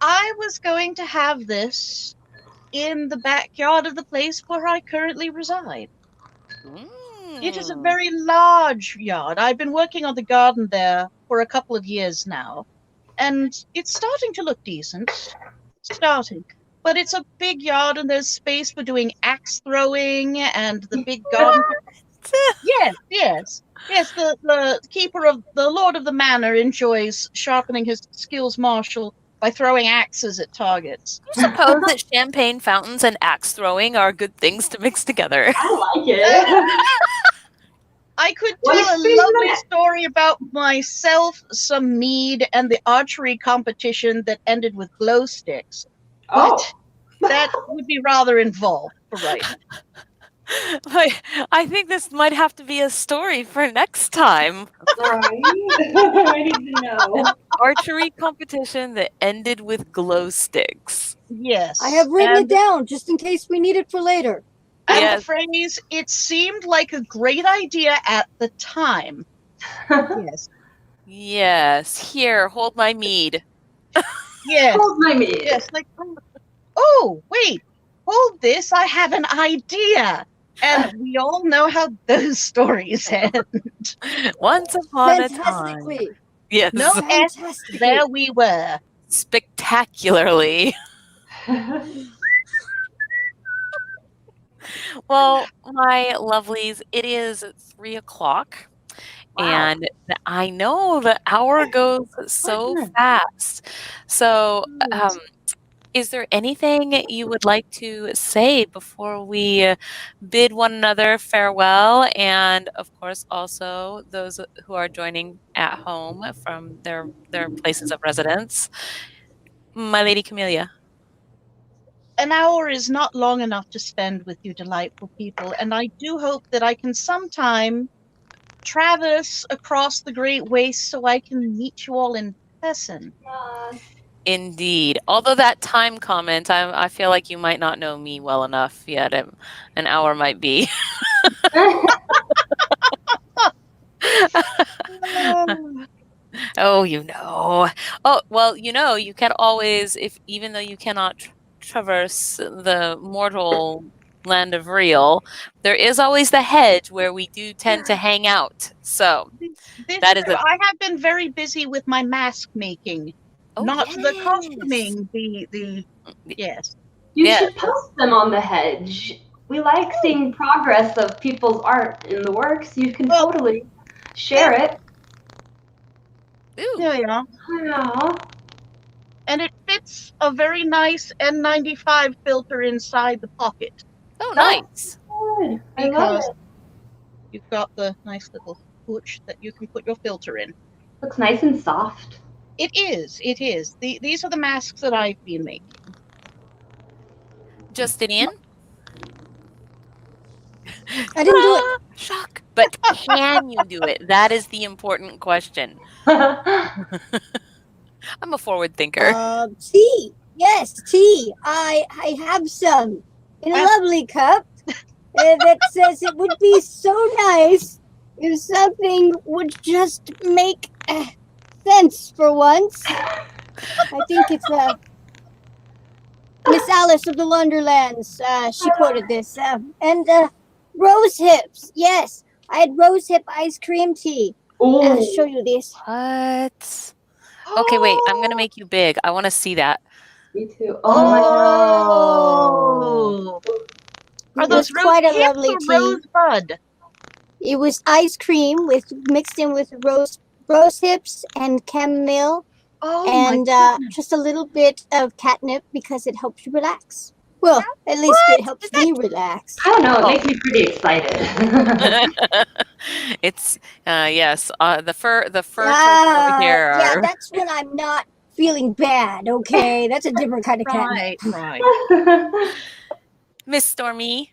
I was going to have this in the backyard of the place where I currently reside. It is a very large yard. I've been working on the garden there for a couple of years now, and it's starting to look decent. But it's a big yard, and there's space for doing axe throwing and the big garden. Yes. The keeper of the Lord of the Manor enjoys sharpening his skills martial by throwing axes at targets. I suppose that champagne fountains and axe throwing are good things to mix together. I like it. I could tell a lovely story about myself, some mead, and the archery competition that ended with glow sticks. But that would be rather involved for right now. I think this might have to be a story for next time. Right? I need to know. An archery competition that ended with glow sticks. Yes. I have written it down just in case we need it for later. And the phrase, it seemed like a great idea at the time. Yes. Yes. Here, hold my mead. Yes. Hold my mead. Yes. Like, oh, wait. Hold this. I have an idea. And we all know how those stories end. Once upon a time. Fantastically. Yes. No, there we were. Spectacularly. Well, my lovelies, it is 3 o'clock. Wow. And I know the hour goes so fast. So is there anything you would like to say before we bid one another farewell? And of course, also those who are joining at home from their places of residence. My Lady Camellia. An hour is not long enough to spend with you delightful people, and I do hope that I can sometime traverse across the Great Waste so I can meet you all in person. Indeed. Although that time comment, I feel like you might not know me well enough yet. An hour might be. Oh, you know. Oh, well, you know, you can always, even though you cannot traverse the mortal land of real, there is always the hedge where we do tend to hang out. So that is I have been very busy with my mask making, not the costuming. Yes. You should post them on the hedge. We like seeing progress of people's art in the works. You can totally share it. Ooh. There you are. Yeah. And it fits a very nice N95 filter inside the pocket. Oh, nice. Good. I love it. You've got the nice little hooch that you can put your filter in. Looks nice and soft. It is. It is. These are the masks that I've been making. Justinian? I didn't do it. Shock. But can you do it? That is the important question. I'm a forward thinker. Tea. Yes, tea. I have some in a lovely cup that says it would be so nice if something would just make sense for once. I think it's Miss Alice of the Wonderlands. She quoted this. And rose hips. Yes, I had rose hip ice cream tea. I'll show you this. What? Okay, wait. I'm gonna make you big. I want to see that. Me too. Oh my God! Are those quite a lovely tea? Rosebud? It was ice cream mixed in with rose hips and chamomile, and just a little bit of catnip because it helps you relax. Well, at least it helps me relax. I don't know. It makes me pretty excited. It's yes. The fur over here. Yeah, that's when I'm not feeling bad. Okay, that's a different kind of catnip. Right. Miss Stormy.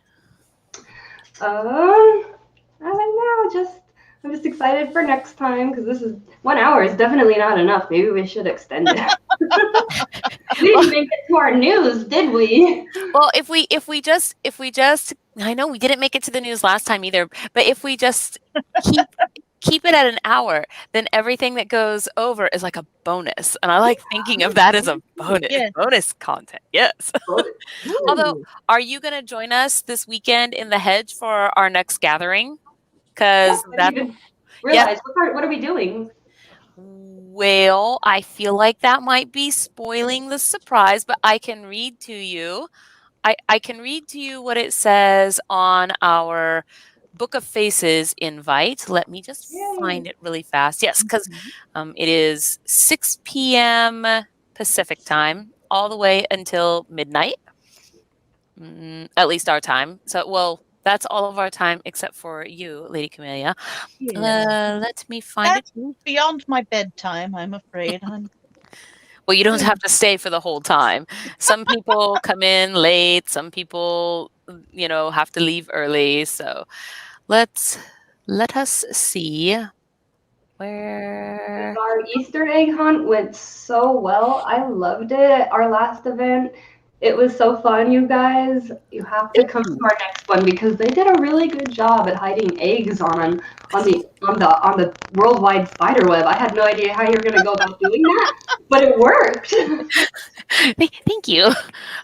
I don't know. I'm just excited for next time because 1 hour is definitely not enough. Maybe we should extend it. We didn't make it to our news, did we? Well, if we just, I know we didn't make it to the news last time either, but if we just keep it at an hour, then everything that goes over is like a bonus. And I like thinking of that as a bonus, bonus content. Yes. Although, are you going to join us this weekend in the hedge for our next gathering? Because what are we doing? Well, I feel like that might be spoiling the surprise, but I can read to you. I can read to you what it says on our Book of Faces invite. Let me just find it really fast. Yes, because it is 6 p.m. Pacific time, all the way until midnight, at least our time. So, well, that's all of our time except for you, Lady Camellia. Let me find it. Beyond my bedtime, I'm afraid. Well, you don't have to stay for the whole time. Some people come in late. Some people, have to leave early. So let us see where our Easter egg hunt went so well. I loved it. Our last event. It was so fun, you guys. You have to come to our next one because they did a really good job at hiding eggs on the worldwide spider web. I had no idea how you were going to go about doing that, but it worked. Thank you.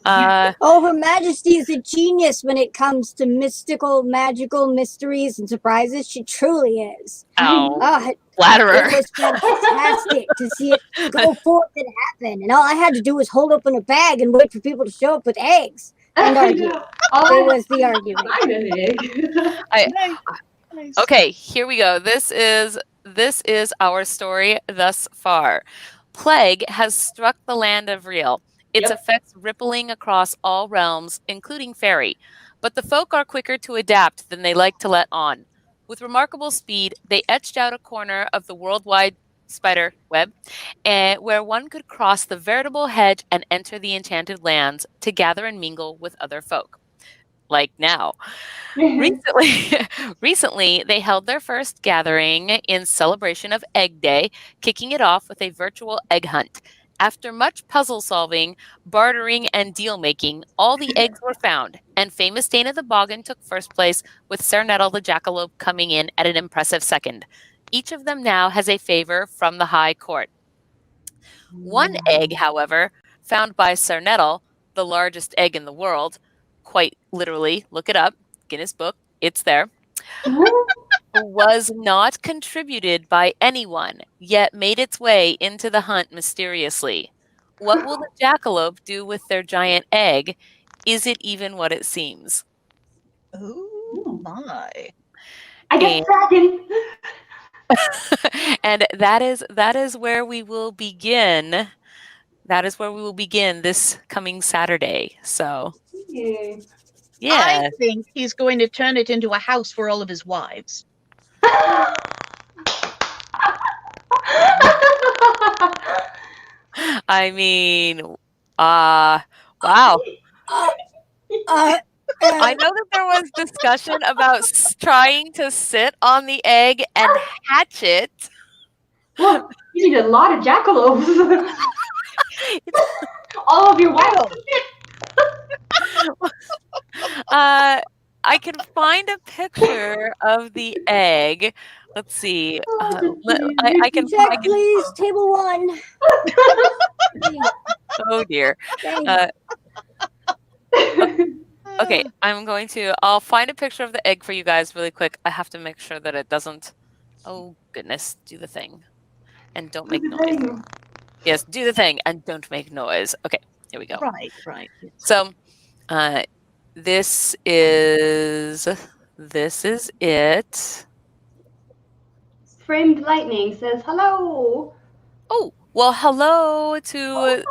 Her Majesty is a genius when it comes to mystical, magical mysteries and surprises. She truly is. Flatterer. It was fantastic to see it go forth and happen. And all I had to do was hold open a bag and wait for people to show up with eggs and argue. It was the argument. Okay, here we go. This is our story thus far. Plague has struck the land of real. its effects rippling across all realms, including fairy. But the folk are quicker to adapt than they like to let on. With remarkable speed, they etched out a corner of the worldwide spider web, where one could cross the veritable hedge and enter the enchanted lands to gather and mingle with other folk. Like now. Recently, they held their first gathering in celebration of Egg Day, kicking it off with a virtual egg hunt. After much puzzle solving, bartering, and deal making, all the eggs were found, and famous Dana the Boggin took first place, with Sir Nettle the Jackalope coming in at an impressive second. Each of them now has a favor from the High Court. One egg, however, found by Sir Nettle, the largest egg in the world, quite literally, look it up, Guinness Book, it's there, was not contributed by anyone, yet made its way into the hunt mysteriously. What will the jackalope do with their giant egg? Is it even what it seems? Oh my. I get dragon. And that is where we will begin. That is where we will begin this coming Saturday. So, Yay. yeah. I think he's going to turn it into a house for all of his wives. I mean, wow. I know that there was discussion about trying to sit on the egg and hatch it. Well, you need a lot of jackalopes. All of your wives. I can find a picture of the egg. Let's see. I can. Check, please. Table 1. Oh dear. Okay, I'll find a picture of the egg for you guys really quick. I have to make sure that it doesn't. Oh goodness, do the thing, and don't make noise. Yes, do the thing and don't make noise. Okay, here we go. Right. So, this is it. Framed Lightning says hello. Oh, well, hello to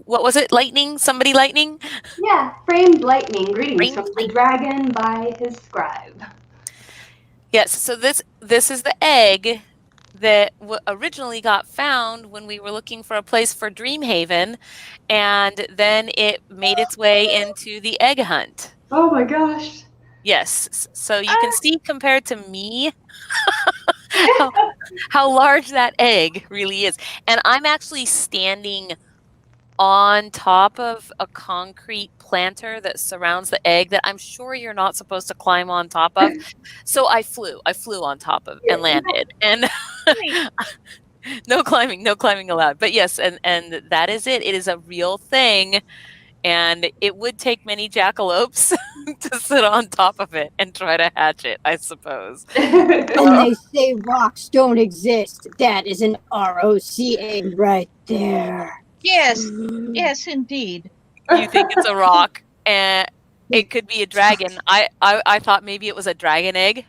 what was it? Lightning? Somebody lightning? Yeah, Framed Lightning. Greetings from the dragon by his scribe. Yes, so this is the egg that originally got found when we were looking for a place for Dreamhaven, and then it made its way into the egg hunt. Oh my gosh. Yes, so you can see compared to me how large that egg really is. And I'm actually standing on top of a concrete planter that surrounds the egg that I'm sure you're not supposed to climb on top of. So I flew on top of and landed. And no climbing allowed. But yes, and that is it. It is a real thing. And it would take many jackalopes to sit on top of it and try to hatch it, I suppose. And they say rocks don't exist. That is an ROC egg right there. Yes, indeed. You think it's a rock, and it could be a dragon. I thought maybe it was a dragon egg.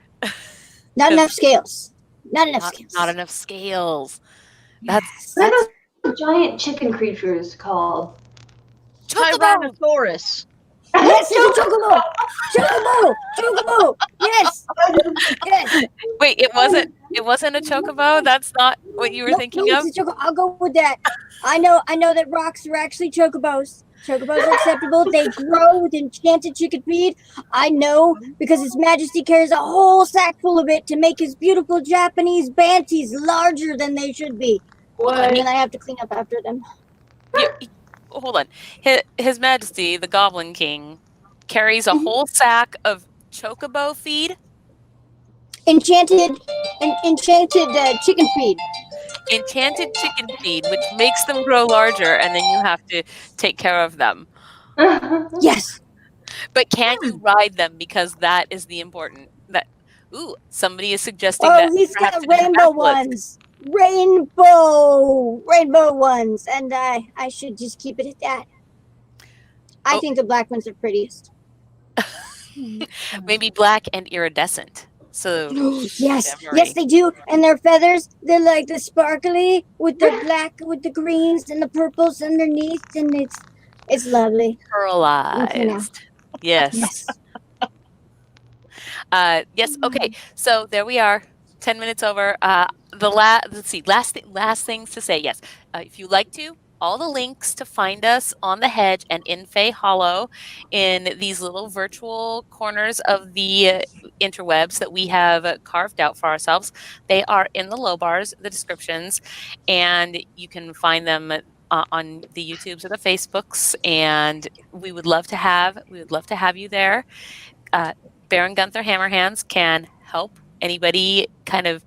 Not enough scales. Not enough scales. That's what are those giant chicken creatures called? Tyrannosaurus. Yes, it's a chocobo. Yes. Wait, it wasn't a chocobo? That's not what you were thinking of? It's a chocobo. I'll go with that. I know that rocks are actually chocobos. Chocobos are acceptable. They grow with enchanted chicken feed. I know, because His Majesty carries a whole sack full of it to make his beautiful Japanese banties larger than they should be. What? And then I have to clean up after them. Hold on. His Majesty, the Goblin King, carries a whole sack of chocobo feed? Enchanted chicken feed. Enchanted chicken feed, which makes them grow larger, and then you have to take care of them. Yes. But can you ride them? Because that is the important. Somebody is suggesting that. Oh, he's got rainbow ones. Rainbow ones, and I should just keep it at that. I think the black ones are prettiest. Maybe black and iridescent. So Yes, shimmery. yes, they do. And their feathers, they're like the sparkly with the black, with the greens and the purples underneath, and it's lovely. Okay, now. Pearlized. Yes. Yes. Yes. Okay. So there we are. 10 minutes over. Let's see. Last things to say. Yes. If you like to, all the links to find us on the hedge and in Fae Hollow, in these little virtual corners of the interwebs that we have carved out for ourselves, they are in the low bars, the descriptions, and you can find them on the YouTubes or the Facebooks. And we would love to have you there. Baron Gunther Hammerhands can help anybody kind of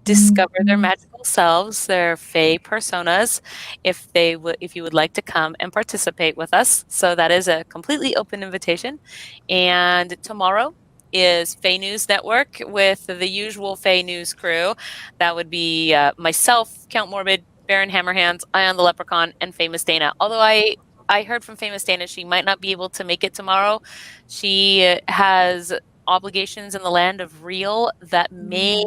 discover their magical selves, their Fae personas, if you would like to come and participate with us. So that is a completely open invitation. And tomorrow is Fae News Network with the usual Fae News crew. That would be myself, Count Morbid, Baron Hammerhands, Ion the Leprechaun, and Famous Dana. Although I heard from Famous Dana she might not be able to make it tomorrow. She has obligations in the land of real that may,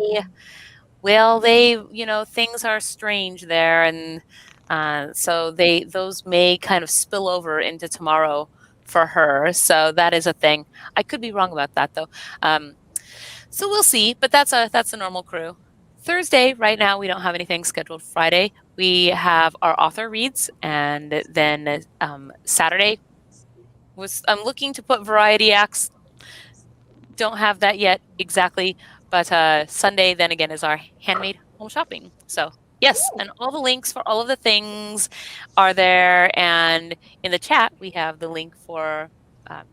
well, things are strange there, and so those may kind of spill over into tomorrow for her. So that is a thing. I could be wrong about that though. So we'll see, but that's a normal crew. Thursday, right now, we don't have anything scheduled. Friday, we have our author reads, and then Saturday I'm looking to put variety acts. Don't have that yet exactly, but Sunday then again is our handmade home shopping. So yes, and all the links for all of the things are there, and in the chat we have the link for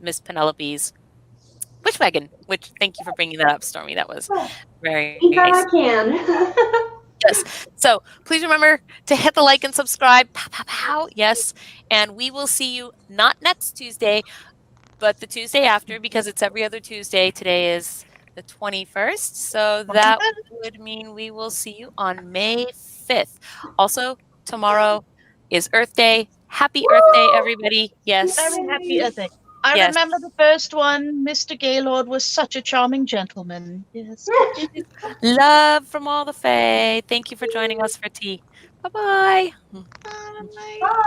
Miss Penelope's Bush Wagon, which thank you for bringing that up, Stormy. That was very Anytime nice. I can. Yes. So please remember to hit the like and subscribe. Pow, pow, pow. Yes. And we will see you not next Tuesday, but the Tuesday after, because it's every other Tuesday. Today is the 21st. So that would mean we will see you on May 5th. Also, tomorrow is Earth Day. Happy Earth Day, everybody. Yes. Very happy Earth Day. I Yes. remember the first one. Mr. Gaylord was such a charming gentleman. Yes. Love from all the Fae. Thank you for joining us for tea. Bye-bye. Bye. Bye.